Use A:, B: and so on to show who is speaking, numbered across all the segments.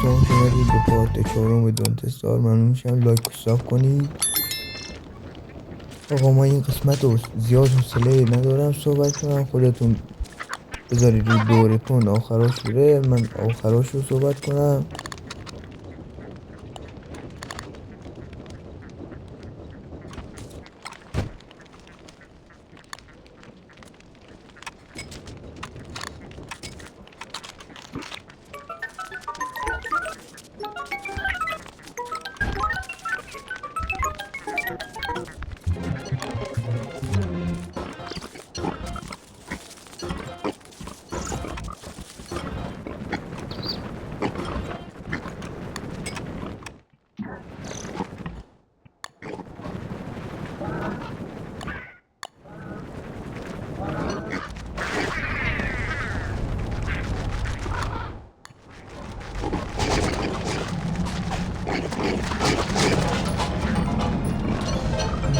A: دوستان شما به پارت چهارم دونتستار ممنون میشم لایک و ساب کنید. آقا ما این قسمت رو زیاد حوصله ندارم صحبت کنم، خودتون بذارید رو دورتون آخراش بره، من آخراش رو صحبت کنم.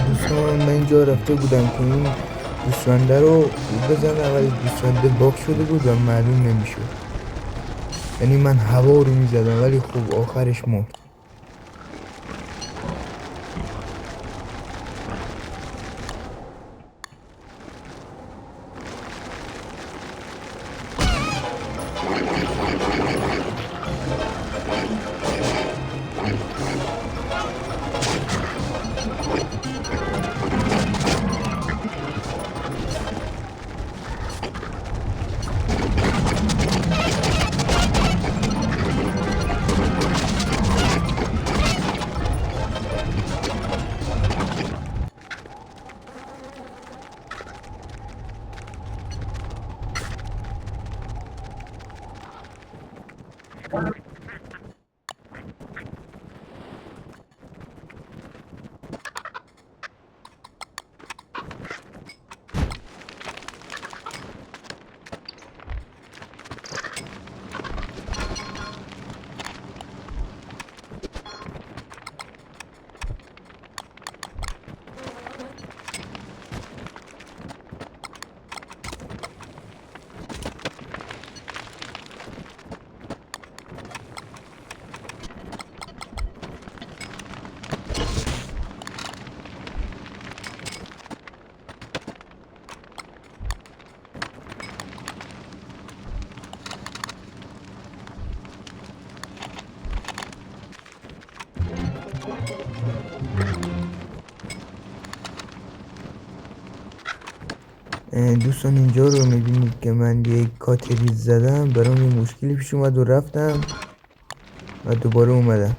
A: دوستان من اینجا رفته بودم که این گوسفنده رو بزنم ولی گوسفنده باک شده بود و معلوم نمیشد، یعنی من هوا رو میزدم ولی خب آخرش مرد. دوستان اینجا رو میبینید که من یک کاتریز زدم، برام یه مشکلی پیش اومد و رفتم و دوباره اومدم.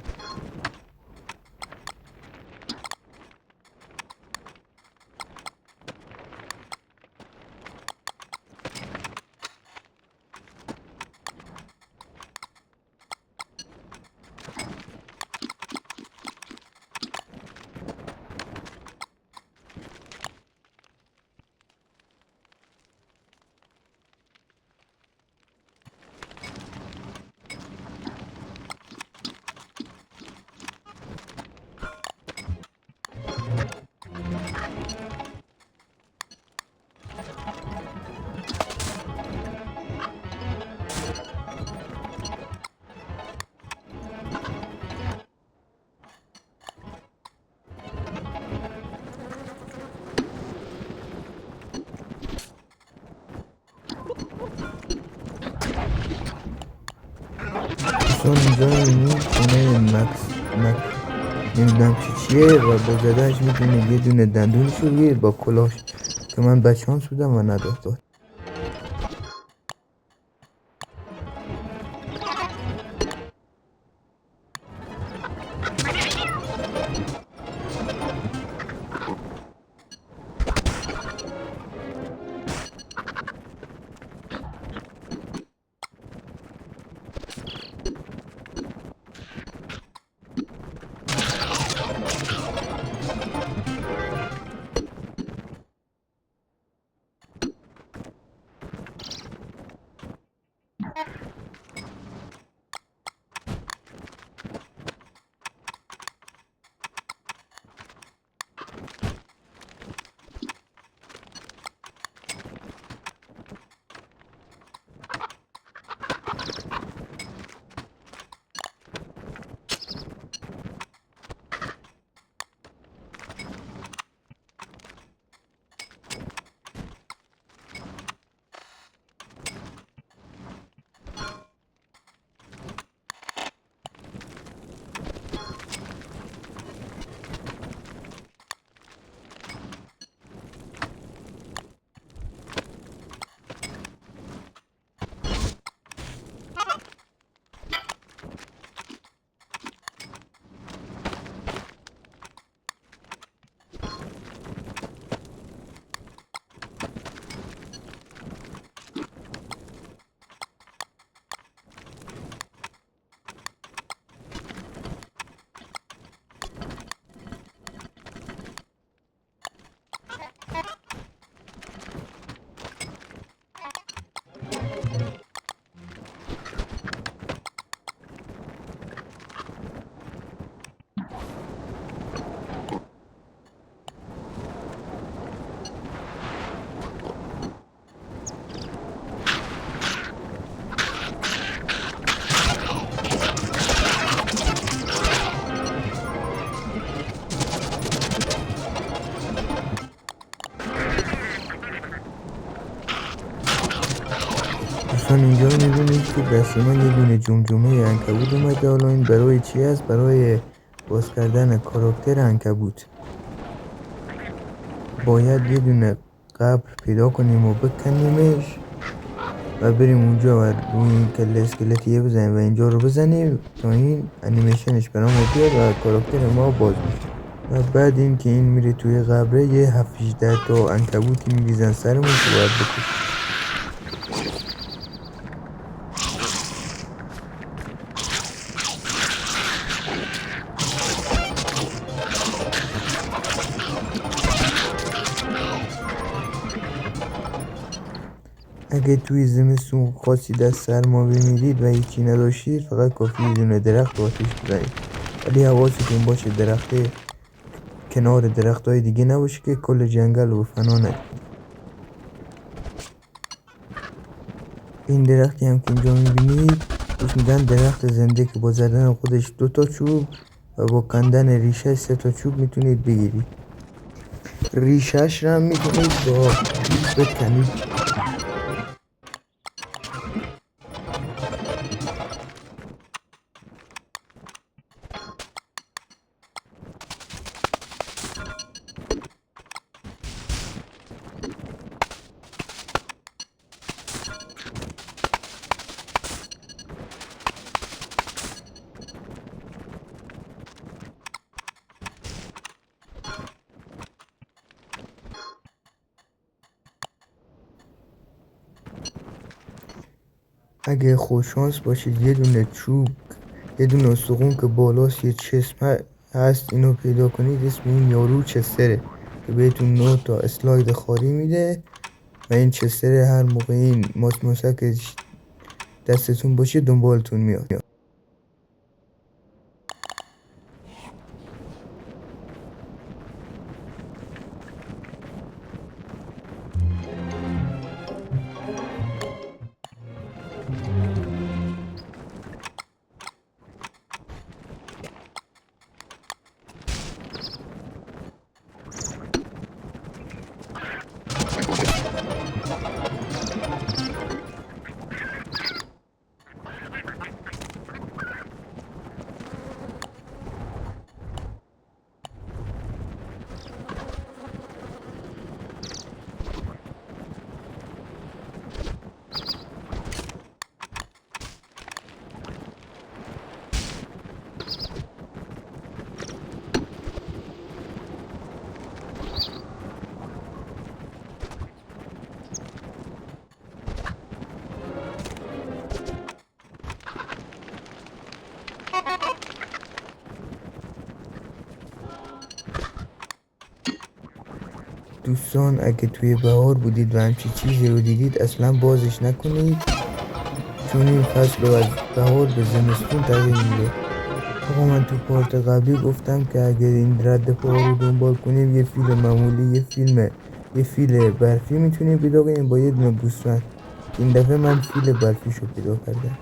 A: دوستان اینجا رو میبینید خونه مک نمیدونم چیه و با زدنش میتونید یه دونه دندونش رو بگیرید با کلاش که من بچانس بودم و نداد. دوستان اینجا میبینید که دست من یه دونه جمجمه عنکبوت اومده. حالا این برای چی است؟ برای باز کردن کاراکتر عنکبوت باید یه دونه قبر پیدا کنیم و بکنیمش و بریم اونجا و روی این کله اسکلتیه بزنیم و اینجا رو بزنیم تا این انیمیشنش برامون بیاد و کاراکتر ما باز میشه. و بعد این که این میره توی قبره یه 7-18 تا عنکبوتی میریزن سرمون که باید بکشیم. اگه توی زمستون خواستید از سرما بمیرید و هیچی نداشتید فقط کافی یه دونه درخت آتیش بزنید، ولی حواستون باشه درخت کنار درخت های دیگه نباشه که کل جنگل رو فنا ندید. این درختی هم که اینجا میبینید بهش میگن درخت زنده که با زدن خودش 2 تا چوب و با کندن ریشه 3 تا چوب میتونید بگیرید. ریشهش رو هم میتونید با چوب بکنید. اگه خوششانس باشید یه دونه چوب، یه دونه استخون که بالاست یه چسم هست اینو پیدا کنید، اسم این یارو چستره که بهتون 9 تا اسلاید خاری میده و این چستره هر موقع این ماسک دستتون باشه دنبالتون میاد. دوستان اگه توی بهار بودید و همچی چیزی رو دیدید اصلا بازش نکنید، چون این فصل رو از بهار به زمستون تغییر میده. آقا من تو پارت قبلی گفتم که اگه این رد پاها رو دنبال کنیم یه فیل معمولی یه فیل برفی میتونیم پیدا کنیم با یه دونه گوسفند. این دفعه من فیل برفیش رو پیدا کردم.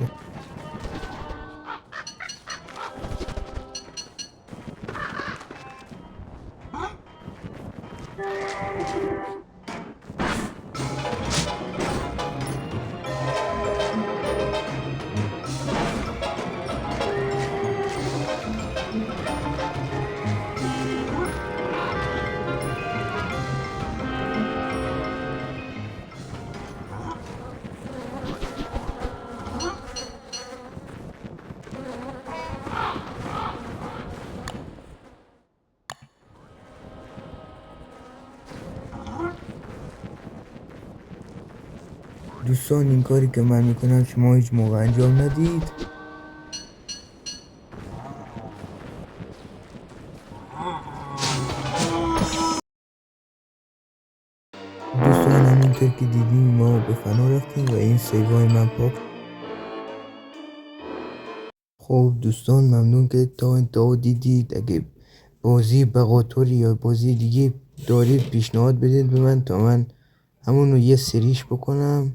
A: دوستان این کاری که من میکنم شما هیچ موقع انجام ندید. دوستان همونطور که دیدیم ما به فنا رفتیم و این سیوای من پاک. خب دوستان ممنون که تا انتها دیدید. اگه بازی بقاتوری یا بازی دیگه دارید پیشنهاد بدید به من تا من همونو یه سریش بکنم.